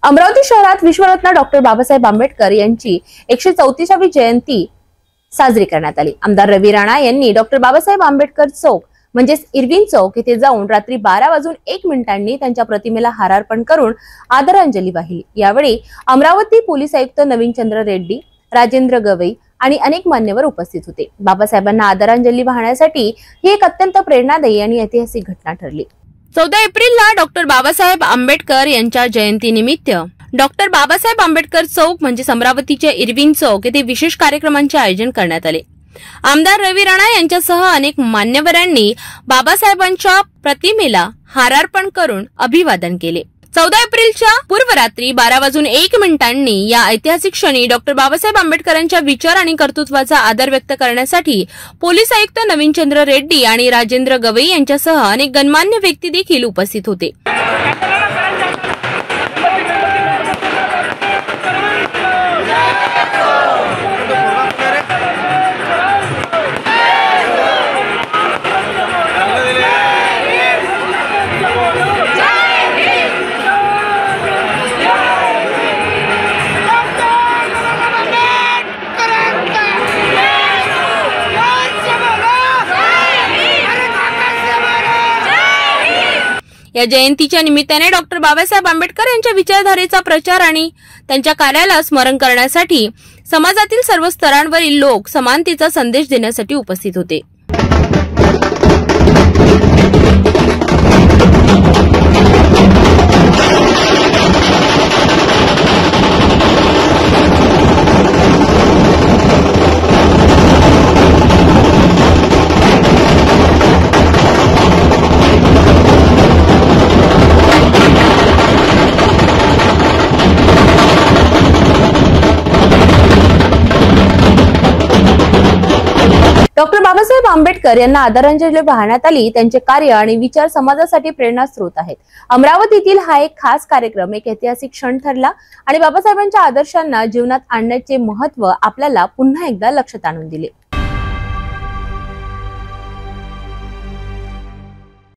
अमरावती शहरात विश्वरत्न डॉक्टर बाबासाहेब आंबेडकर यांची 134वी जयंती साजरी करण्यात आली। आमदार रवी राणा यांनी डॉक्टर बाबासाहेब आंबेडकर चौक म्हणजेच इरविन चौक येथे जाऊन रात्री 12:01 त्यांच्या प्रतिमेला हार अर्पण करून आदरांजली वाहिली। यावेळी अमरावती पोलीस आयुक्त नवीनचंद्र रेड्डी, राजेंद्र गवई आणि अनेक मान्यवर उपस्थित होते। बाबासाहेबांना आदरांजली वाहण्यासाठी ही एक अत्यंत प्रेरणादायी आणि ऐतिहासिक घटना ठरली। 14 एप्रिलला डॉक्टर बाबासाहेब आंबेडकर यांच्या जयंतीनिमित्त डॉक्टर बाबासाहेब आंबेडकर चौक म्हणजे अमरावतीच्या इरविन चौक येथे विशेष कार्यक्रमांचे आयोजन करण्यात आले। आमदार रवी राणा यांच्यासह अनेक मान्यवरांनी बाबासाहेबांच्या प्रतिमेला हार अर्पण करून अभिवादन केले। 14 एप्रिलच्या पूर्वरात्री 12:01 या ऐतिहासिक क्षणी डॉक्टर बाबासाहेब आंबेडकरांच्या विचार आणि कर्तृत्वाचा आदर व्यक्त करण्यासाठी पोलीस आयुक्त नवीनचंद्र रेड्डी आणि राजेंद्र गवई यांच्यासह अनेक गणमान्य व्यक्ती देखील उपस्थित होते। या जयंतीच्या निमित्ताने डॉक्टर बाबासाहेब आंबेडकर यांच्या विचारधारेचा प्रचार आणि त्यांच्या कार्याला स्मरण करण्यासाठी समाजातील सर्व स्तरांवरील लोक समानतेचा संदेश देण्यासाठी उपस्थित होते। डॉक्टर बाबासाहेब आंबेडकर यांना आदरांजली वाहण्यात आली। त्यांचे कार्य आणि विचार समाजासाठी प्रेरणास्रोत आहेत। अमरावतीतील हा एक खास कार्यक्रम एक ऐतिहासिक क्षण ठरला आणि बाबासाहेबांच्या आदर्शांना जीवनात आणण्याचे महत्त्व आपल्याला पुन्हा एकदा लक्षात आणून दिले।